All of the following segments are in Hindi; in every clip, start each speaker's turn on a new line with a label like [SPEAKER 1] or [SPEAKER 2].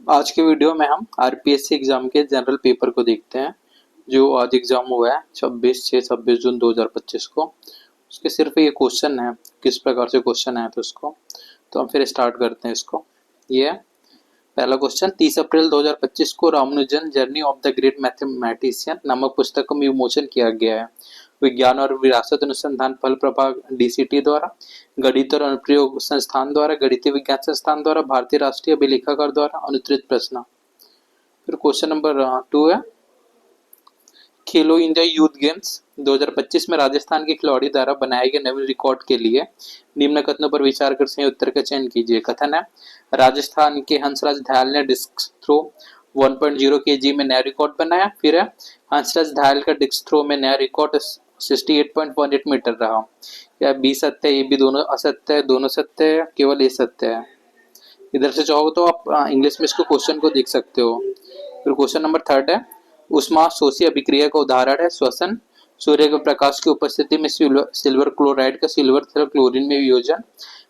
[SPEAKER 1] आज के वीडियो में हम आरपीएससी एग्जाम के जनरल पेपर को देखते हैं जो आज एग्जाम हुआ है 26 जून 2025 को। उसके सिर्फ ये क्वेश्चन है, किस प्रकार से क्वेश्चन है तो उसको तो हम फिर स्टार्ट करते हैं इसको। ये है पहला क्वेश्चन। 30 अप्रैल 2025 को Ramanujan journey of the great mathematician नामक पुस्तक का विमोचन किया गया है। विज्ञान और विरासत अनुसंधान फल प्रभाग डीसीटी द्वारा, गणित और अनुप्रयोग संस्थान द्वारा, गणितीय विज्ञान संस्थान द्वारा, भारतीय राष्ट्रीय अभिलेखागार द्वारा। अनुत्तरित प्रश्न। फिर क्वेश्चन नंबर 2 है खेलो इंडिया यूथ गेम्स 2025 में राजस्थान के खिलाड़ी द्वारा बनाए गए नवीन रिकॉर्ड के लिए निम्न कथनों पर विचार कर सही उत्तर का चयन कीजिए। कथन है राजस्थान के हंसराज दयाल ने डिस्क थ्रो 1.0 kg में नया रिकॉर्ड बनाया। फिर है हंसराज दयाल का डिस्क थ्रो में नया रिकॉर्ड 68.18 मीटर रहा। या बी सत्य है, ये भी दोनों असत्य है, दोनों सत्य है, केवल ए सत्य है। इधर से चाहो तो आप इंग्लिश में इसको क्वेश्चन को देख सकते हो। फिर क्वेश्चन नंबर 3 है उष्मा शोषी अभिक्रिया का उदाहरण है श्वसन, सूर्य के प्रकाश की उपस्थिति में सिल्वर क्लोराइड का सिल्वर तथा क्लोरीन में वियोजन,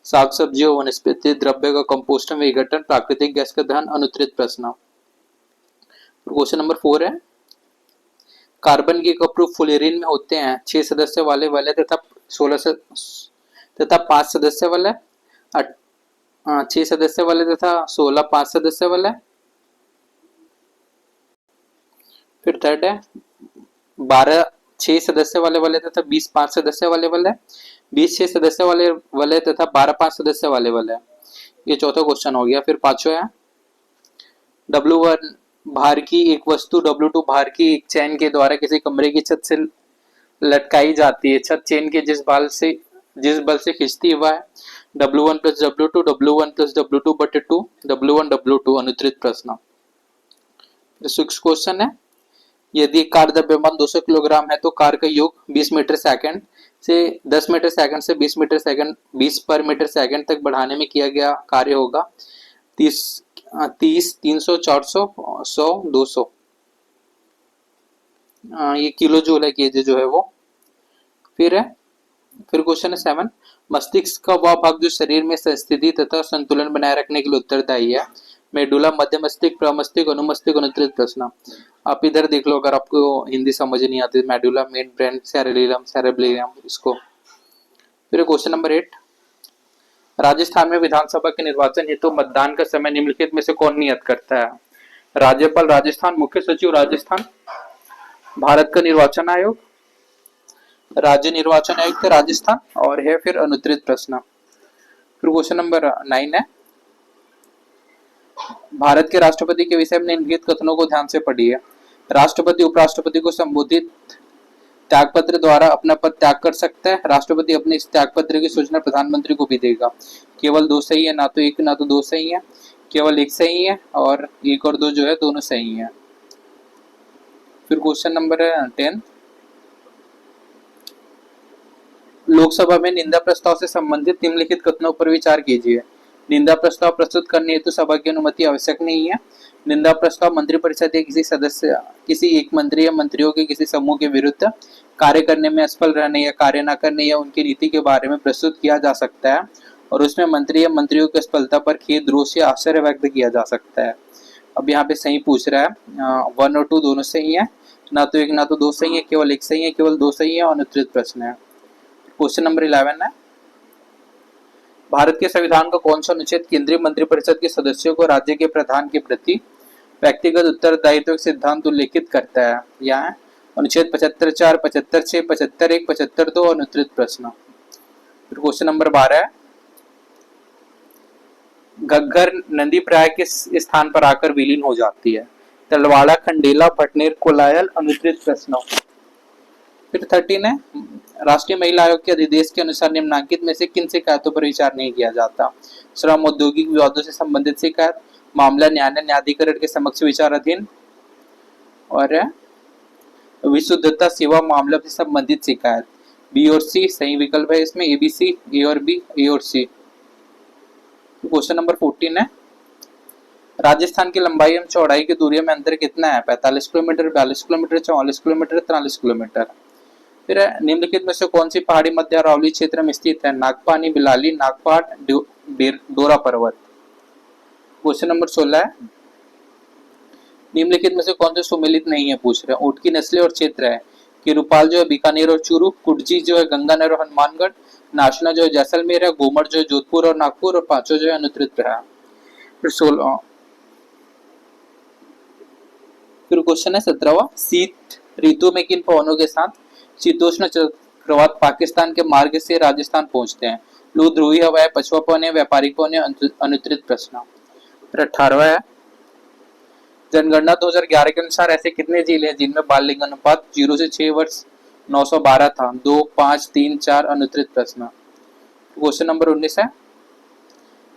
[SPEAKER 1] साग सब्जी और वनस्पति द्रव्य का कंपोस्ट में विघटन, प्राकृतिक गैस का दहन। अनुत्तरित प्रश्न। क्वेश्चन नंबर 4 है कार्बन के कपड़े फुलेरिन में होते हैं 6 सदस्य वाले तथा 16 तथा 5 सदस्य वाले, 6 सदस्य वाले तथा 16 5 सदस्य वाले। फिर थर्ड है 12 6 सदस्य वाले तथा 20 5 सदस्य वाले 20 6 सदस्य वाले तथा 12 5 सदस्य वाले। ये चौथा क्वेश्चन हो गया। फिर पांचवा है W1 भार की एक वस्तु W2 भार की एक चैन के द्वारा किसी कमरे की छत से लटकाई जाती है। छत चेन के जिस बल से खींचती हुआ है W1 plus W2 W1 plus W2 बटे 2 W1 W2। अनुत्तरित प्रश्न। सिक्स क्वेश्चन है यदि कार द्रव्यमान 200 किलोग्राम है तो कार का योग 20 मीटर सेकंड से 10 मीटर सेकंड से 20 मीटर सेकंड 20 पर मीटर सेकंड तक बढ़ाने में किया गया कार्य होगा 30 300 400 100 200। ये किलो जूल है, केजी जो है वो। फिर क्वेश्चन है 7 मस्तिष्क का वह भाग जो शरीर में स्थिति तथा संतुलन बनाए रखने के लिए उत्तरदायी है। मेडुला, मध्य मस्तिष्क, प्रमस्तिष्क, अनुमस्तिष्क। अनुत्तरित प्रश्न। आप इधर देख लो अगर आपको हिंदी समझ नहीं आती। Medulla, mid brain, cerebellum, cerebellum इसको। फिर क्वेश्चन नंबर 8 राजस्थान में विधानसभा के निर्वाचन हेतु मतदान का समय निम्नलिखित में से कौन नियत करता है। राज्यपाल राजस्थान, मुख्य सचिव राजस्थान, भारत का निर्वाचन आयोग, राज्य निर्वाचन आयुक्त राजस्थान और है फिर अनुत्तरित प्रश्न। फिर क्वेश्चन नंबर 9 है भारत के राष्ट्रपति के विषय में निम्नलिखित कथनों को ध्यान से पढ़िए। राष्ट्रपति उपराष्ट्रपति को संबोधित त्यागपत्र द्वारा अपना पद त्याग कर सकता है। राष्ट्रपति अपने इस त्यागपत्र की सूचना प्रधानमंत्री को भी देगा। केवल 2 सही है, ना तो 1 ना तो 2 सही है। केवल 1 सही है और 1 और 2 जो है दोनों सही है। फिर क्वेश्चन नंबर 10 लोकसभा में निंदा प्रस्ताव से संबंधित निम्नलिखित कथनों पर विचार कीजिए। निंदा प्रस्ताव प्रस्तुत करने हेतु सभा की अनुमति आवश्यक नहीं है। निंदा प्रस्ताव मंत्रिपरिषद या किसी सदस्य, किसी एक मंत्री या मंत्रियों के किसी समूह के विरुद्ध कार्य करने में असफल रहने या कार्य न करने या उनकी नीति के बारे में प्रस्तुत किया जा सकता है और उसमें मंत्री या मंत्रियों की असफलता पर खेद, रोष या आश्चर्य व्यक्त किया जा सकता है। अब यहाँ पे सही पूछ रहा है 1 और 2 दोनों सही है, ना तो 1 ना तो 2 सही है, केवल 1 सही है, केवल 2 सही है। अनुत्तरित प्रश्न है। क्वेश्चन नंबर 11 है भारत के संविधान का कौन सा अनुच्छेद केंद्रीय मंत्रिपरिषद के सदस्यों को राज्य के प्रधान के प्रति व्यक्तिगत उत्तरदायित्व के सिद्धांत उल्लेखित करता है। यहाँ अनुच्छेद 75(4), 75(6), 75(1), 75(2). अनुत्तरित प्रश्न। फिर क्वेश्चन नंबर 12 है घग्गर नदी प्राय किस स्थान पर आकर विलीन हो जाती है। तलवाड़ा, खंडेला, भटनेर, कोलायल। अनुत्तरित प्रश्न। फिर 13 है राष्ट्रीय महिला आयोग के अधिदेश के अनुसार निम्नलिखित में से किन शिकायतों पर विचार नहीं किया जाता। श्रम औद्योगिक विवादों से संबंधित शिकायत, मामला न्यायाधिकरण के समक्ष विचाराधीन और विशुद्धता सेवा मामला से संबंधित शिकायत। बी और सी सही विकल्प है इसमें, ABC, ए और बी, ए और सी। क्वेश्चन नंबर 14 है राजस्थान की लंबाई एवं चौड़ाई की दूरी में अंतर कितना है। 45 किलोमीटर, 42 किलोमीटर, 44 किलोमीटर, 43 किलोमीटर। फिर निम्नलिखित में से कौन सी पहाड़ी मध्य अरावली क्षेत्र में स्थित है। नागपानी, बिलाली, नागपाट, डोरा पर्वत। क्वेश्चन नंबर 16 है निम्नलिखित में से कौन से सुमेलित नहीं है पूछ रहे हैं। ऊँट की नस्लें और क्षेत्र है कि रूपाल जो है बीकानेर और चूरू, कुटजी जो है गंगानगर और हनुमानगढ़, नाशना जो है जैसलमेर है, गोमर जो है जोधपुर और नागपुर, और पांचों जो है अनुत्तरित है। फिर 16 फिर क्वेश्चन है 17वां, शीत ऋतु में किन पवनों के साथ शीतोष्ण चक्रवात पाकिस्तान के मार्ग से राजस्थान पहुंचते हैं। लू ध्रुवीय हवा है, पछुआ पवन है, व्यापारिक पवन है, अनुत्तरित प्रश्न। फिर 18वां है, जनगणना 2011 के अनुसार ऐसे कितने जिले हैं जिनमें बाल लिंग अनुपात 0 से 6 वर्ष 912 था। 2, 5, 3, 4, अनुत्तरित प्रश्न। क्वेश्चन नंबर 19 है,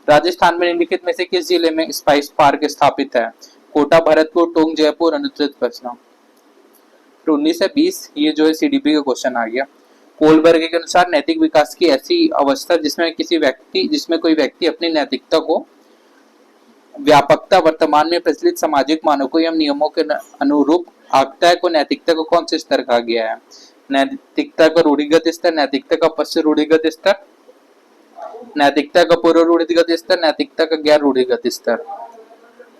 [SPEAKER 1] राजस्थान में निम्नलिखित में से किस जिले में स्पाइस पार्क स्थापित है। कोटा, भरतपुर, टोंक, जयपुर, अनुत्तरित प्रश्न। 19 से 20 ये जो है सीडीपी का क्वेश्चन आ गया। कोलबर्ग के अनुसार नैतिक विकास की ऐसी अवस्था जिसमें कोई व्यक्ति अपनी नैतिकता को व्यापकता वर्तमान में प्रचलित सामाजिक मानकों एवं नियमों के अनुरूप आंकता है को नैतिकता को कौन से स्तर कहा गया है। नैतिकता का रूढ़िगत स्तर, नैतिकता का पश्च रूढ़िगत स्तर, नैतिकता का पूर्व रूढ़िगत स्तर, नैतिकता का गैर रूढ़िगत स्तर।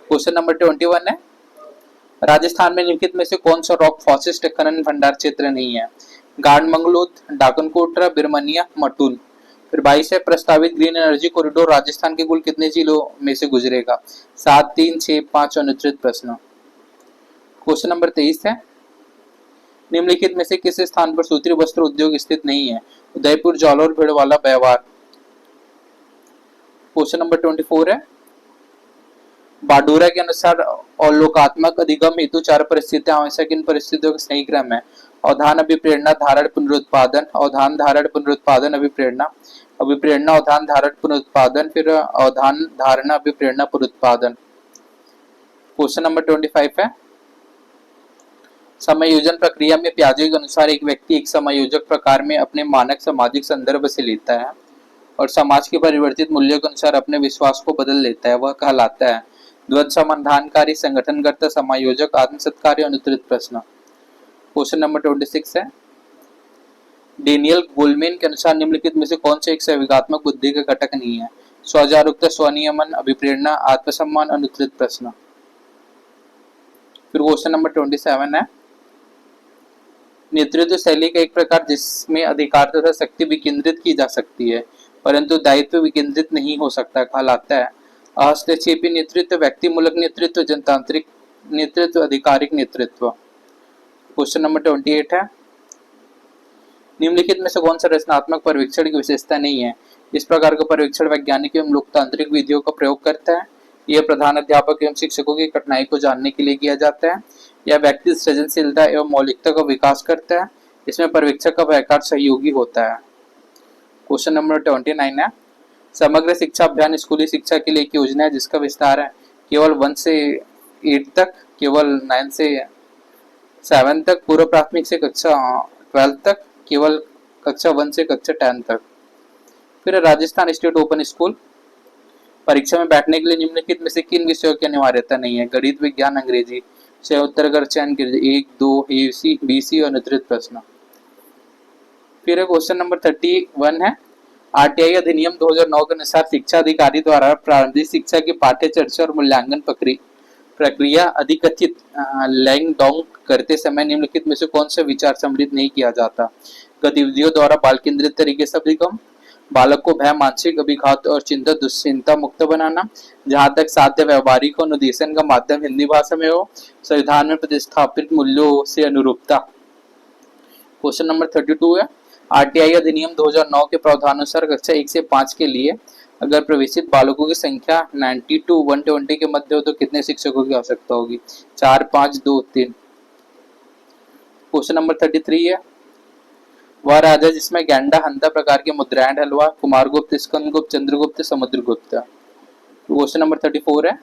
[SPEAKER 1] क्वेश्चन नंबर 21 है, राजस्थान में निम्नलिखित में से कौन सा रॉक फॉसिस्ट खनन भंडार क्षेत्र नहीं है। गाढ़मंगलोद, डाकनकोटरा, बिरमनिया, मटून। फिर 22 है, प्रस्तावित ग्रीन एनर्जी कॉरिडोर राजस्थान के कुल कितने जिलों में से गुजरेगा। 7, 3, 6, 5, अनुत्तरित प्रश्न। क्वेश्चन नंबर 23 है, निम्नलिखित में से किस स्थान पर सूती वस्त्र उद्योग स्थित नहीं है। उदयपुर, जालौर, भिड़वाला, व्यवहार। क्वेश्चन नंबर 24 है, बाडूरा के अनुसार अवलोकात्मक अधिगम हेतु 4 परिस्थितियां आवश्यक, इन परिस्थितियों का सही क्रम है। अवधान, अभिप्रेरणा, धारण, पुनरुत्पादन। अवधान, धारण, पुनरुत्पादन, अभिप्रेरणा। अभिप्रेरणा, अवधान, धारण, पुनरुत्पादन। फिर अवधान, धारणा, अभिप्रेरणा, पुनरुत्पादन। क्वेश्चन नंबर 25 है, समायोजन प्रक्रिया में पियाजे के अनुसार एक व्यक्ति एक समायोजक प्रकार में अपने मानक सामाजिक संदर्भ से लेता है और समाज के परिवर्तित मूल्यों के अनुसार अपने विश्वास को बदल लेता है, वह कहलाता है। द्वंद्व समाधानकारी, संगठनकर्ता, समायोजक, आत्मसत्कारी, अनुत्तरित प्रश्न। क्वेश्चन नंबर 26 है, डेनियल गोलमैन के अनुसार निम्नलिखित में से कौन से एक संवेगात्मक बुद्धि का घटक नहीं है। स्वजागरूकता, स्वनियमन, अभिप्रेरणा, आत्मसम्मान, अनुत्तरित प्रश्न। फिर क्वेश्चन नंबर 27 है, नेतृत्व शैली का एक प्रकार जिसमें अधिकार तथा शक्ति विकेंद्रित की जा सकती है परंतु दायित्व विकेंद्रित नहीं हो सकता, कहलाता है। हस्तक्षेपी नेतृत्व, व्यक्तिमूलक नेतृत्व, जनतांत्रिक नेतृत्व, आधिकारिक नेतृत्व। क्वेश्चन नंबर 28 है, निम्नलिखित में से कौन सा रचनात्मक पर्यवेक्षण की विशेषता नहीं है। इस प्रकार का पर्यवेक्षण वैज्ञानिक एवं लोकतांत्रिक विधियों का प्रयोग करता है। यह प्रधान अध्यापक एवं शिक्षकों की कठिनाई को जानने के लिए किया जाता है। यह व्यक्ति सृजनशीलता एवं मौलिकता का विकास करता है। इसमें पर्यवेक्षक का व्यापार सहयोगी होता है। क्वेश्चन नंबर 29 है, समग्र शिक्षा अभियान स्कूली शिक्षा के लिए एक योजना है जिसका विस्तार है केवल 1 से 8 तक, केवल 9 से 7 तक, पूर्व प्राथमिक से कक्षा 12 तक, केवल कक्षा 1 से कक्षा 10 तक। फिर राजस्थान स्टेट ओपन स्कूल, परीक्षा में बैठने के लिए निम्नलिखित में से किन विषयों की अनिवार्यता नहीं है। गणित, विज्ञान, अंग्रेजी। से उत्तर चयन कीजिए 1, 2, AC, BC और अनुत्तरित प्रश्न। फिर क्वेश्चन नंबर 31 है, RTI अधिनियम 2009 के अनुसार शिक्षा अधिकारी द्वारा प्रारंभिक शिक्षा की पाठ्य चर्चा और मूल्यांकन प्रक्रिया अधिकथित लैंग डॉन्ग करते समय निम्नलिखित में से कौन सा विचार सम्मिलित नहीं किया जाता। गतिविधियों द्वारा बाल केंद्रित तरीके से अधिगम, बालक को भय, मानसिक अभिघात और चिंता दुश्चिंता मुक्त बनाना, जहां तक साध्य व्यवहारिक अनुदेशन का माध्यम हिंदी भाषा में हो, संविधान में प्रतिस्थापित मूल्यों से अनुरूपता। क्वेश्चन नंबर 32 है, RTI अधिनियम 2009 के प्रावधानुसार कक्षा 1 से 5 के लिए अगर प्रवेशित बालकों की संख्या 90 to 120 के मध्य हो तो कितने शिक्षकों की आवश्यकता होगी। 4, 5, 2, 3। क्वेश्चन नंबर 33 है, वह राजा जिसमें गैंडा हंता प्रकार के मुद्राएं ढलवा, कुमारगुप्त, स्कंदगुप्त, चंद्रगुप्त, समुद्रगुप्त। क्वेश्चन नंबर 34 है,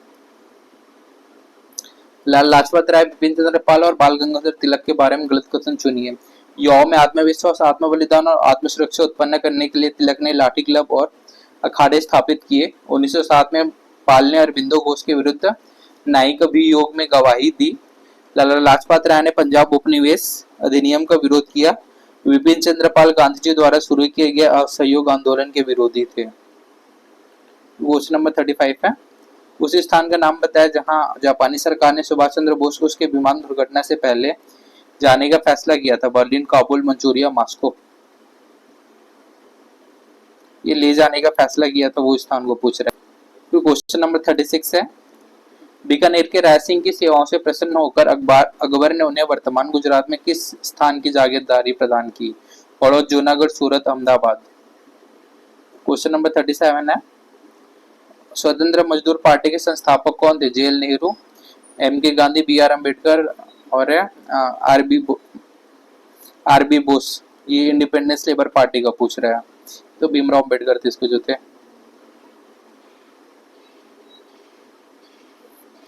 [SPEAKER 1] लाल लाजपत राय, बिपिन चंद्र पाल और बाल गंगाधर तिलक के बारे में गलत कथन चुनिए। युवाओं में आत्मविश्वास, आत्म बलिदान और आत्मसुरक्षा उत्पन्न करने के लिए तिलक ने लाठी क्लब और अखाड़े स्थापित किए। 1907 में पाल ने अरबिंदो घोष के विरुद्ध न्यायिक अभियोग में गवाही दी। लाला लाजपत राय ने पंजाब उपनिवेश अधिनियम का विरोध किया। विपिन चंद्र पाल गांधी जी द्वारा शुरू किए गए असहयोग आंदोलन के विरोधी थे। क्वेश्चन नंबर 35 है, उसी स्थान का नाम बताया जहां जापानी सरकार ने सुभाष चंद्र बोस को उसके विमान दुर्घटना से पहले जाने का फैसला किया था। बर्लिन, काबुल, मंचूरिया, मॉस्को, ये ले जाने का फैसला किया था, वो स्थान को पूछ रहे हैं। तो क्वेश्चन नंबर 36 है, बीकानेर के राय सिंह की सेवाओं से प्रसन्न होकर अकबर ने उन्हें वर्तमान गुजरात में किस स्थान की जागीरदारी प्रदान की? बड़ौद, जूनागढ़, सूरत, अहमदाबाद। क्वेश्चन नंबर 37 है, स्वतंत्र मजदूर पार्टी के संस्थापक कौन थे? जेएल नेहरू, एम के गांधी, बी आर अम्बेडकर और आर बी बोस। ये इंडिपेंडेंस लेबर पार्टी का पूछ रहा है, तो भीमराव अम्बेडकर थे इसको जो थे।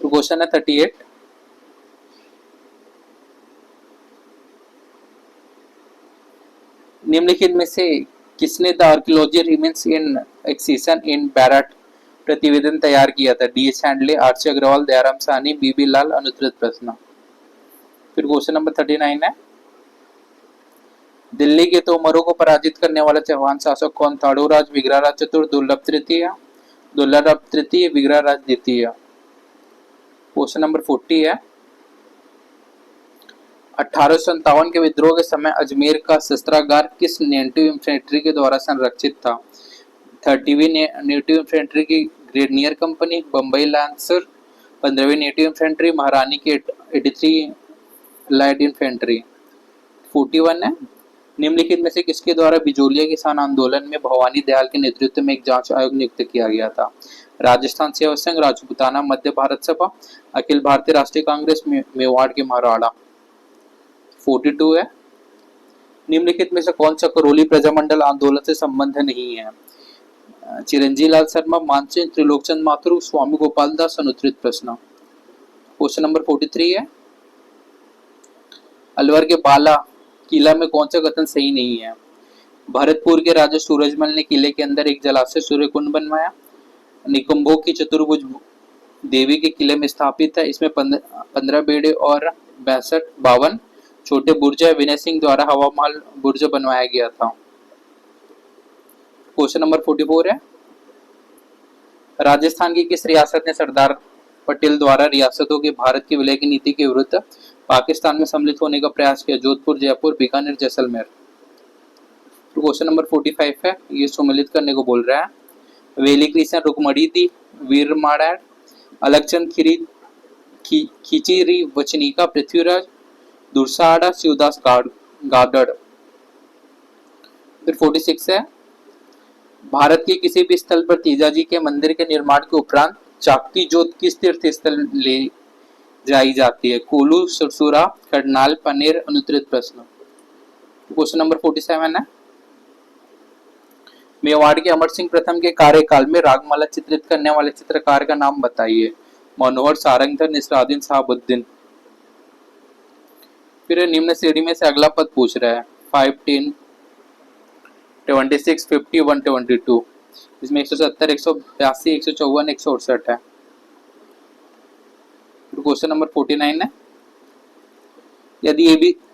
[SPEAKER 1] तो क्वेश्चन है 38, निम्नलिखित में से किसने the archaeology remains in excavation in Bairat प्रतिवेदन तैयार किया था? D H Handley, R C Agarwal, Dayaram Sahni, B B Lal. अनुत्तरित प्रश्न। फिर क्वेश्चन नंबर 39 है, दिल्ली के तोमरों को पराजित करने वाला चौहान शासक कौन था? अड़ूराज, विग्रहराज चतुर्थ, दुर्लभ तृतीय, विग्रहराज द्वितीय। क्वेश्चन नंबर 40 है, 1857 के विद्रोह के समय अजमेर का शस्त्रागार किस नेटिव इन्फेंट्री के द्वारा संरक्षित था? 30वीं नेटिव इन्फेंट्री की ग्रेनियर कंपनी, बम्बई लांसर, 15वीं नेटिव इन्फेंट्री, महारानी की 83 लाइट इन्फेंट्री। 41 है, निम्नलिखित में से किसके द्वारा बिजोलिया किसान आंदोलन में भवानी दयाल के नेतृत्व में एक जांच आयोग नियुक्त किया गया था? राजस्थान सेवा संघ, राजपूताना, मध्य भारत सभा, अखिल भारतीय राष्ट्रीय कांग्रेस, मेवाड़ के महाराणा। 42 है, निम्नलिखित में से कौन सा करौली प्रजामंडल आंदोलन से संबंध नहीं है? चिरंजीव लाल शर्मा, मानसिंह, त्रिलोकचंद माथुर, स्वामी गोपाल दास। अनुत्तरित प्रश्न। क्वेश्चन नंबर 43 है, अलवर के बाला किला में कौन सा कथन सही नहीं है? भरतपुर के राजा सूरजमल ने किले के अंदर एक जलाशय सूर्य कुंड बनवाया। निकुंभों की चतुर्भुज देवी के किले में स्थापित है। इसमें 15 बेड़े और 52 छोटे बुर्ज है। विनय सिंह द्वारा हवा महल बुर्ज बनवाया गया था। क्वेश्चन नंबर 44 है, राजस्थान की किस रियासत ने सरदार पटेल द्वारा रियासतों के भारत की विलय की नीति के विरुद्ध पाकिस्तान में सम्मिलित होने का प्रयास किया? जोधपुर, जयपुर, बीकानेर, जैसलमेर। तो क्वेश्चन नंबर 45 है, ये सम्मिलित करने को बोल रहा है। वेली कृष्ण रुकमणी दी, वीरमाड़ा, अलगचंद खिचीरी वचनिका, पृथ्वीराज, दुर्साड़ा, शिवदास गादड़। फिर 46 है, भारत के किसी भी स्थल पर तीजाजी के मंदिर के निर्माण के उपरांत चाकती जोत किस तीर्थ स्थल ले जाई जाती है? कुल्लू, सरसुरा, करनाल, पनेर। अनुत्तरित प्रश्न। क्वेश्चन नंबर 47 है, मेवाड़ के अमर सिंह प्रथम के कार्यकाल में रागमाला चित्रित करने वाले चित्रकार का नाम बताइए? मनोहर, सारंगधर, निसरादीन, शहाबुद्दीन। फिर निम्न श्रेणी में से अगला पद पूछ रहा है, 5, 10, 26, 50, 122। इसमें 170, 182, 154, 168 है। क्वेश्चन नंबर 49 है, यदि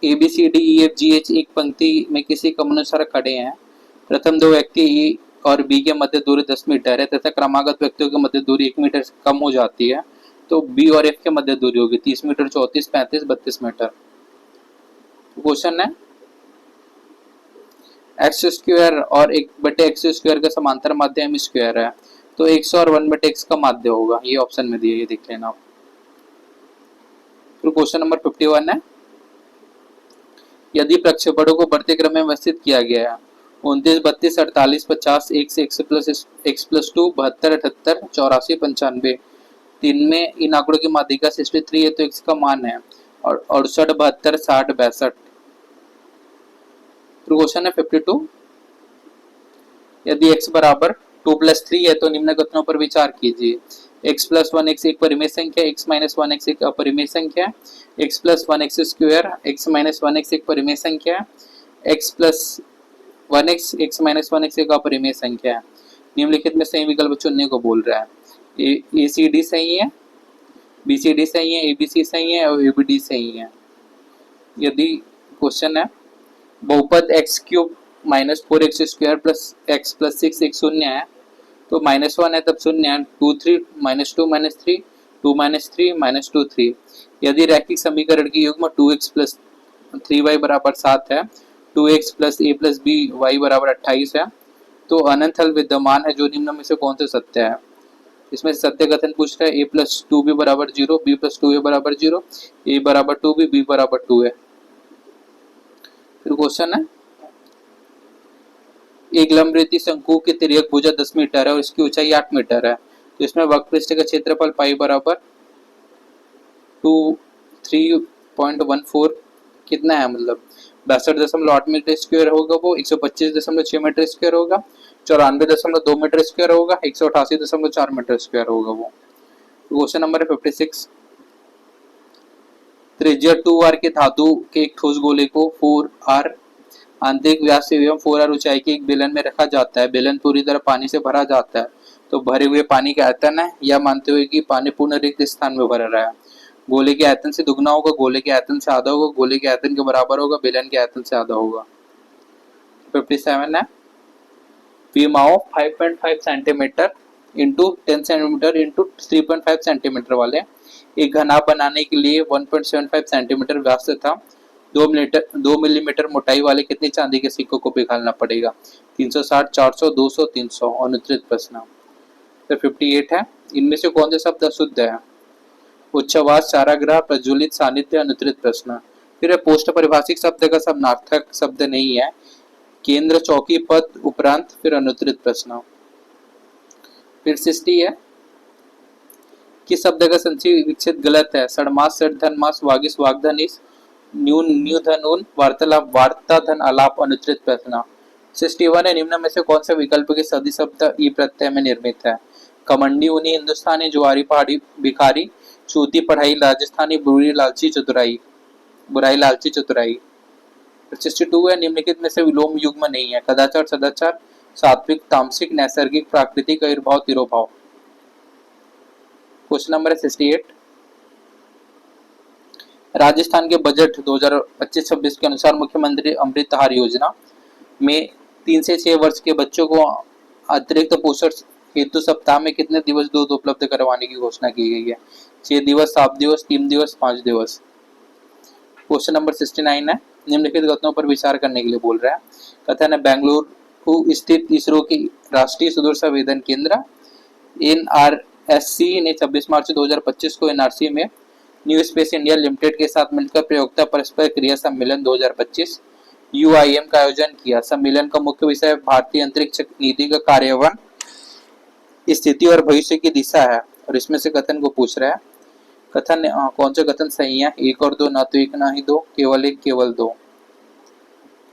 [SPEAKER 1] A B C D E F G H एक पंक्ति में किसी क्रमानुसार खड़े हैं, प्रथम दो व्यक्ति ए और बी के मध्य दूरी 10 मीटर है तथा क्रमागत व्यक्तियों के मध्य दूरी 1 मीटर से कम हो जाती है, तो बी और एफ के मध्य दूरी होगी 30 मीटर, 34, 35, 32 मीटर। क्वेश्चन है, एक्स स्क्वायर और 1/x स्क्वायर का समांतर माध्य m स्क्वायर है, तो x और 1/x का माध्य होगा। ये ऑप्शन में दिया, ये देख लेना आप। फिर क्वेश्चन नंबर 51 है, यदि प्रक्षेपणों को बढ़ते क्रम में व्यवस्थित किया गया है 29, 32, 48, 50, 1 से x प्लस 2, 72, 78, 84, 95, तीन में इन आंकड़ों की माध्यिका 63 है, तो x का मान है और 68, 72, 60, 62। क्वेश्चन है 52, यदि x बराबर 2 + 3 है तो निम्न कथनों पर विचार कीजिए। x + 1x एक परिमेय संख्या, x - 1x एक अपरिमेय संख्या, x + 1x square, x - 1x एक परिमेय संख्या, x + 1x, x - 1x एक अपरिमेय संख्या है। निम्नलिखित में सही विकल्प चुनने को बोल रहा है। ए सी डी सही है, बी सी डी सही है, ए बी सी सही है और ए बी डी सही है। यदि क्वेश्चन है, बहुपद x³ - 4x² + x + 6 एक शून्य है, तो -1 है तब शून्य है, 2 3 -2 -3 2 -3 -2 3। यदि रैखिक समीकरण की युग्म 2x प्लस 3y बराबर 7 है, 2x plus a plus b y बराबर 28 है, तो अनंत हल विद्यमान है जो निम्न में से कौन से सत्य है। इसमें सत्य कथन पूछ रहा है a प्लस 2b बराबर 0, b प्लस 2a बराबर 0, a बराबर 2b, b बराबर 2 है। फिर क्वेश्चन है, एक लंबरेती शंकु की तिर्यक भुजा 10 मीटर है और इसकी ऊंचाई 8 मीटर है, तो इसमें वक्रपृष्ठ का क्षेत्रफल पाई बराबर 3.14 कितना है, मतलब 62.8 मीटर स्क्वायर होगा, वो 125.6 मीटर स्क्वायर होगा, 94.2 मीटर स्क्वायर होगा, 188.4 मीटर स्क्वायर होगा वो। क्वेश्चन नंबर 56, त्रिज्या 2r के धातु के एक ठोस गोले को 4r आंतरिक व्यास से एवं 4r ऊंचाई के एक बेलन में रखा जाता है। बेलन पूरी तरह पानी से भरा जाता है, तो भरे हुए पानी का आयतन है, या मानते हुए कि पानी पूर्ण रिक्त स्थान में भरा रहा है। गोले के आयतन से दुगना होगा, गोले के आयतन से आधा होगा, गोले के आयतन के बराबर होगा, बेलन के आयतन से आधा होगा। 57 है, विमाओ 5.5 centimetre into 10 centimetre into 3.5 centimetre वाले एक घनाभ बनाने के लिए 1.75 सेंटीमीटर व्यास तथा 2 मिलीमीटर मोटाई वाले कितने चांदी के सिक्कों को पिघालना पड़ेगा। 360, 400, 200, 300। अनुत्तरित प्रश्न। तो 58 है, इनमें से कौन से शब्द अशुद्ध है। उच्छ्वास, चाराग्रह, प्रज्वलित, सानिध्य। अनुत्तरित प्रश्न। फिर पोस्ट परिभाषिक शब्द का समानार्थक शब्द नहीं है। केंद्र, चौकी, पद, उपरांत। फिर अनुत्तरित प्रश्न। फिर 60 है, किस शब्द का संचय विच्छेद गलत है। षडमास, षडधनमास, वागिस, वाग्धनिस, न्यून, न्यूधनून, वार्तालाप, वार्ताधन, आलाप। अनुत्तरित प्रश्न। 61 है, निम्न में से कौन सा विकल्प के सदी शब्द ई प्रत्यय में निर्मित है। कमंडी, ऊनी, हिंदुस्तानी, जुआरी, पहाड़ी, भिखारी, चूती, पढ़ाई, राजस्थानी, बुरी, लालची, चतुराई, बुराई, लालची, चतुराई। 62 है, निम्नलिखित में से विलोम युग्म नहीं है। कदाचार, सदाचार, सात्विक, तामसिक, नैसर्गिक, प्राकृतिक, आयुर्भाव, तिरोभाव। क्वेश्चन नंबर 68, राजस्थान के बजट 2025-26 के अनुसार मुख्यमंत्री अमृतधार योजना में 3 से 6 वर्ष के बच्चों को अतिरिक्त पोषण हेतु सप्ताह में कितने दिवस दूध उपलब्ध करवाने की घोषणा की गई है। 6 दिवस, 7 दिवस, 3 दिवस, 5 दिवस। क्वेश्चन नंबर 69 है, निम्नलिखित कथनों पर विचार करने के लिए बोल रहा है। कथन है, बेंगलुरु स्थित इसरो की राष्ट्रीय सुदूर संवेदन केंद्र NRSC ने 26 मार्च 2025 को NRC में न्यू स्पेस इंडिया लिमिटेड के साथ मिलकर प्रयोक्ता परस्पर क्रिया सम्मेलन 2025 UIM का आयोजन किया। सम्मेलन का मुख्य विषय भारतीय अंतरिक्ष नीति का कार्यान्वयन, स्थिति और भविष्य की दिशा है, और इसमें से कथन को पूछ रहा है। कथन कौन सा कथन सही है। 1 और 2, ना तो 1 ना ही 2, केवल 1 केवल 2।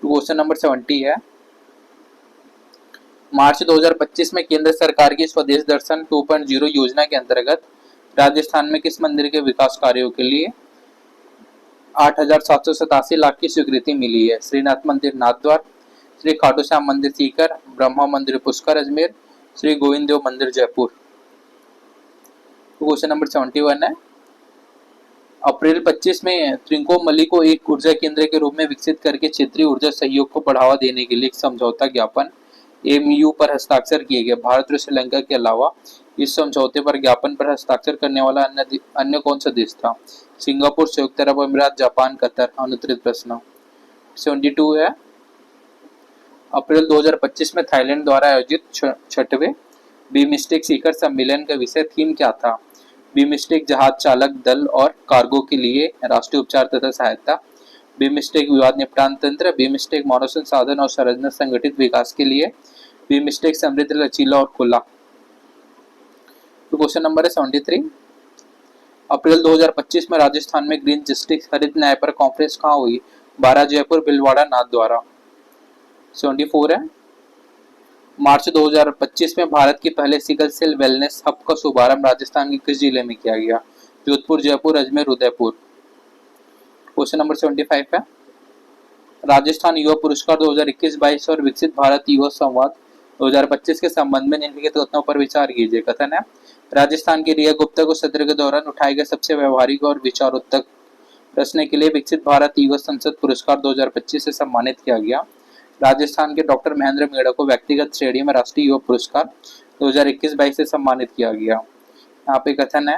[SPEAKER 1] क्वेश्चन नंबर 70 है, मार्च 2025 में केंद्र सरकार की स्वदेश दर्शन 2.0 योजना के अंतर्गत राजस्थान में किस मंदिर के विकास कार्यों के लिए 8,787 लाख की स्वीकृति मिली है। श्रीनाथ मंदिर नाथद्वार, श्री खाटू श्याम मंदिर सीकर, ब्रह्मा मंदिर पुष्कर अजमेर, श्री गोविंद देव मंदिर जयपुर। क्वेश्चन नंबर 71 है, अप्रैल 25 में त्रिकोमाली को एक ऊर्जा केंद्र के रूप में विकसित करके क्षेत्रीय ऊर्जा सहयोग को बढ़ावा देने के लिए एक समझौता ज्ञापन MOU पर हस्ताक्षर किए गए। भारत और श्रीलंका के अलावा इस समझौते पर ज्ञापन पर हस्ताक्षर करने वाला अन्य कौन सा देश था। सिंगापुर, संयुक्त अरब अमीरात, जापान, कतर। अनुत्तरित प्रश्न। 72 है, अप्रैल 2025 में थाईलैंड द्वारा आयोजित 6वें बीमस्टेक शिखर सम्मेलन का विषय थीम क्या था। बीमस्टेक जहाज चालक दल और कार्गो के लिए राष्ट्रीय उपचार तथा सहायता, बीमस्टेक विवाद निपटान तंत्र, बीमस्टेक मानव संसाधन और संरचना संगठित विकास के लिए, बीमस्टेक समृद्ध, लचीला और खुला। तो क्वेश्चन नंबर है 73, अप्रैल 2025 में राजस्थान में ग्रीन जस्टिस हरित न्याय पर कॉन्फ्रेंस कहाँ हुई। 12 जयपुर, भीलवाड़ा, नाथद्वारा। 74 है, मार्च 2025 में भारत के पहले सिकल सेल वेलनेस हब का शुभारंभ राजस्थान के किस जिले में किया गया। जोधपुर, जयपुर, अजमेर, उदयपुर। क्वेश्चन नंबर 75 है, राजस्थान युवा पुरस्कार 2021-22 और विकसित भारत युवा संवाद 2025 के संबंध में निम्नलिखित कथनों पर विचार कीजिए। कथन है, राजस्थान के रिया गुप्ता को सत्र के दौरान उठाए गए सबसे व्यवहारिक और विचारोत्तक प्रश्न के लिए विकसित भारत युवा संसद पुरस्कार 2025 से सम्मानित किया गया। राजस्थान के डॉक्टर महेंद्र मीणा को व्यक्तिगत श्रेणी में राष्ट्रीय युवा पुरस्कार, 2021-22 से सम्मानित किया गया। यहाँ पे कथन है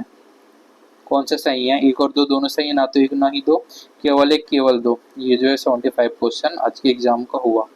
[SPEAKER 1] कौन सा सही है, एक और दो दोनों सही है, ना तो एक ना ही दो, केवल एक केवल दो। ये जो है 75 क्वेश्चन आज के एग्जाम का हुआ।